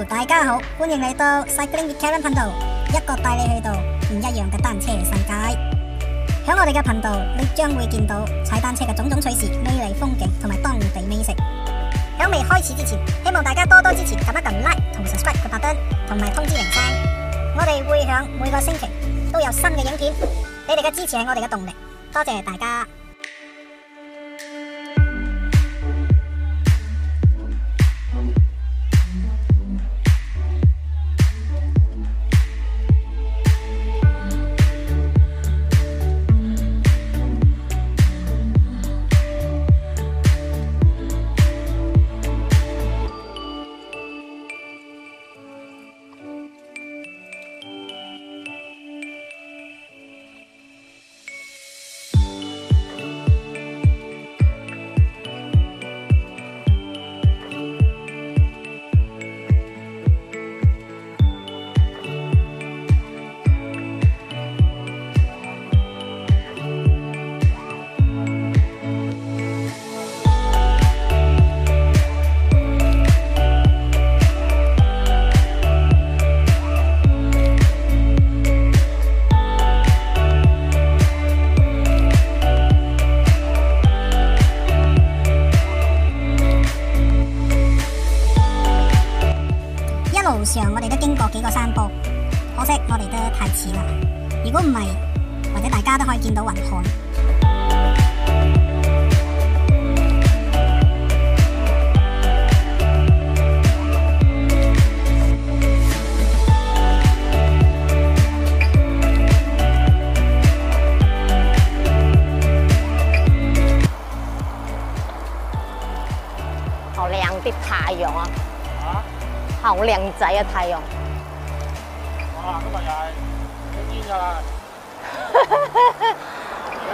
大家好，歡迎嚟到 CyclingWifKaren 頻道，一個帶你去到唔一樣嘅單車世界。喺我哋嘅頻道，你將會見到踩單車嘅種種趣事、美麗風景同埋當地美食。喺未開始之前，希望大家多多支持，撳一撳 like 同 subscribe 個白燈，同埋通知鈴聲。我哋會響每個星期都有新嘅影片，你哋嘅支持係我哋嘅動力，多謝大家。路上我哋都經過幾個山坡，可惜我哋都太遲啦。如果唔係，或者大家都可以見到雲海。好亮的太陽啊！好靚仔啊！太陽。哇！今日又係好煙㗎啦。而家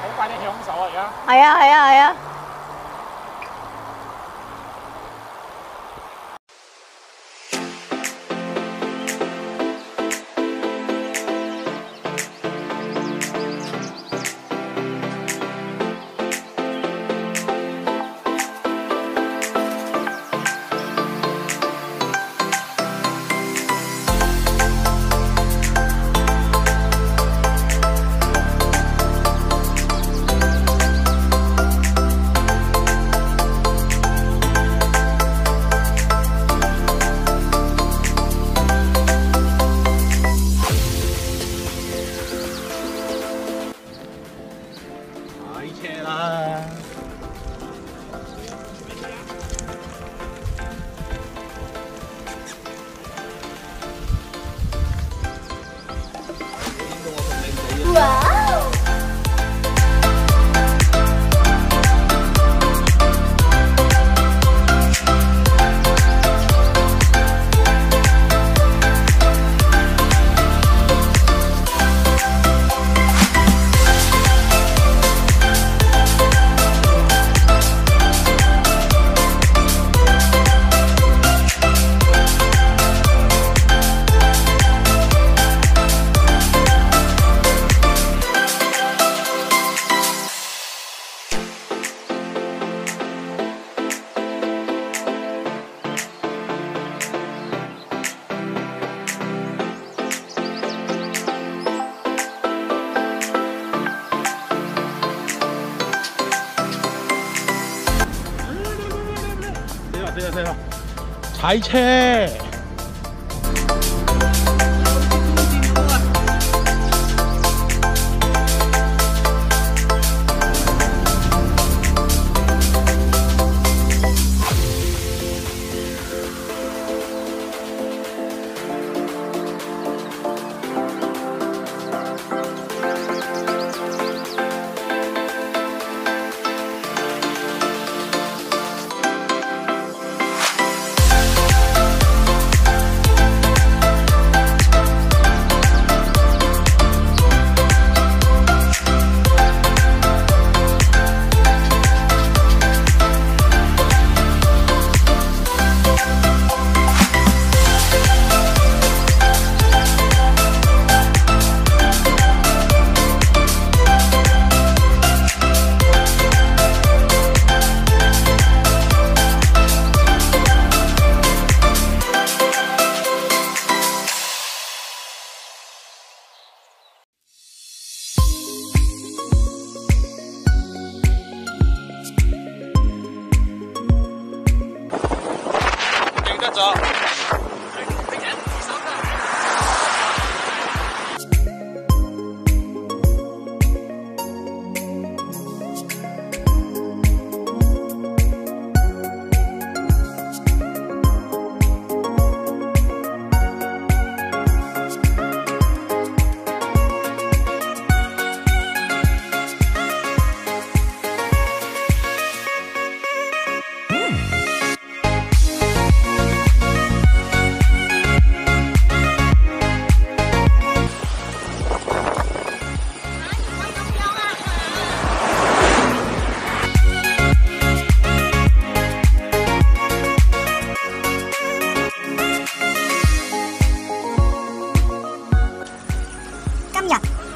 好快啲享受啊！而家。係啊！係啊！係啊！死啦！踩車。手。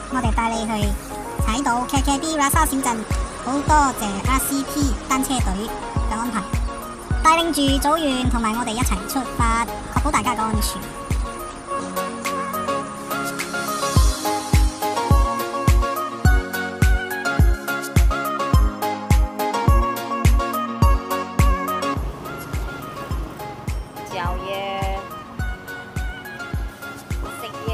我哋帶你去踩到 KKB Rasa 小鎮，好多謝 RCT 單車隊嘅安排，帶領住組員同埋我哋一齊出發，確保大家嘅安全。嚼嘢，食嘢。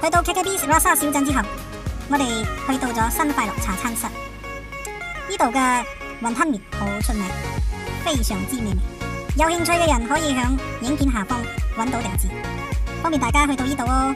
去到 KKB Rasa 小鎮之後，我哋去到咗新快樂茶餐室。呢度嘅雲吞麵好出名，非常之美味。有興趣嘅人可以響影片下方揾到地址，方便大家去到呢度哦。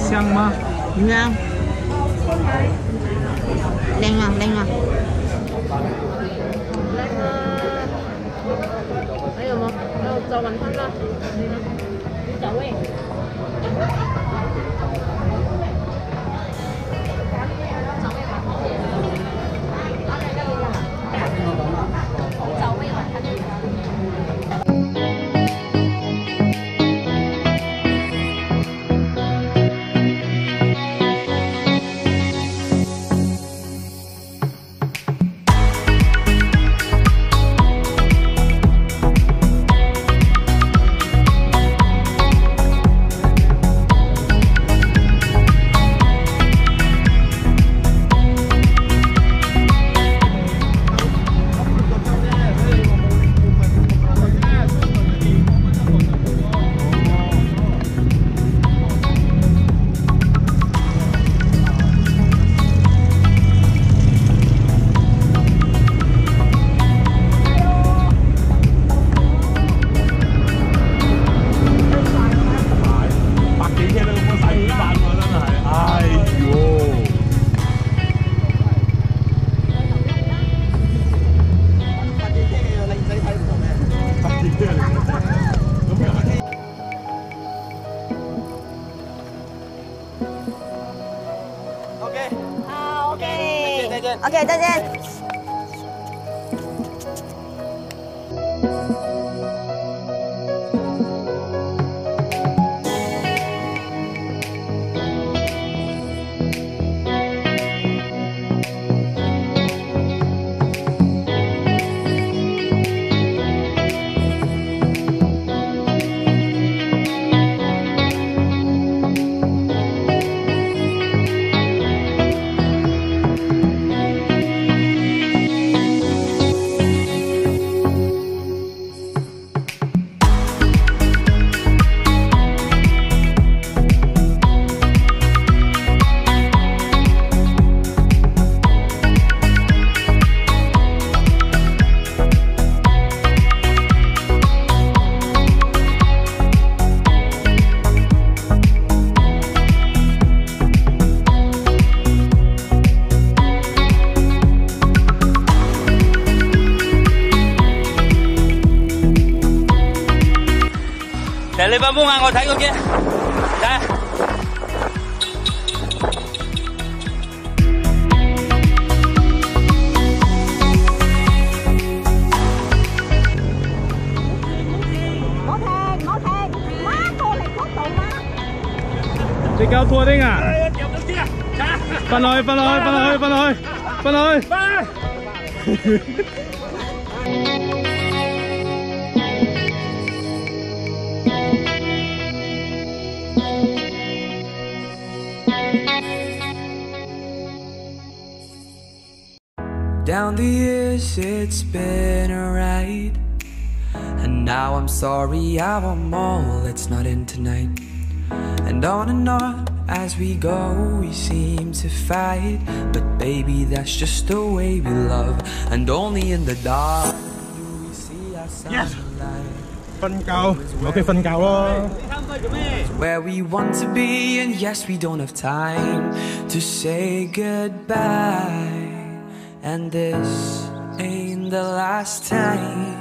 香吗？香，靚啊靚啊！還有嗎？還有找雲吞啦，古早味。OK， 再见。其實你把風眼我睇過嘅，睇。 你夠拖丁啊！瞓落去，瞓落去，瞓落去，瞓落去，瞓落去。Down the years, it's been a ride, and now I'm sorry I want more. Let's not end tonight. And on as we go, we seem to fight. But baby, that's just the way we love. And only in the dark do we see our sunlight. 瞓覺，我嘅瞓覺咯。 Where we want to be, and yes, we don't have time to say goodbye. And this ain't the last time.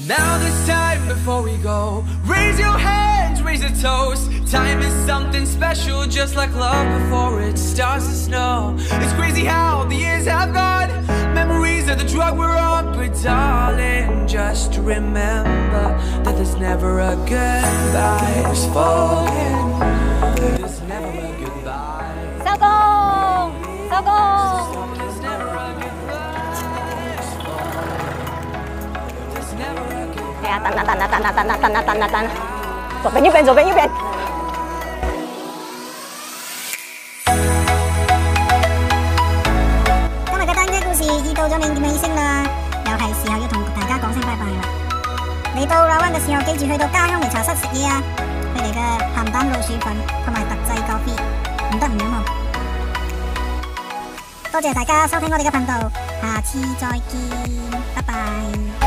Now this time before we go, raise your hands, raise a toast. Time is something special, just like love before it starts to snow. It's crazy how the years have gone. Memories of the drug we're on, but darling, just remember that there's never a goodbye. There's forget, there's never a goodbye. 收工，收工。 等啊！左邊右邊，左邊右邊。今日嘅單車故事已到咗尾聲啦，又係時候要同大家講聲拜拜啦。嚟到Rawang嘅時候，記住去到家鄉微茶室食嘢啊！佢哋嘅鹹蛋老鼠粉同埋特製咖啡，唔得唔飲喎。多謝大家收聽我哋嘅頻道，下次再見，拜拜。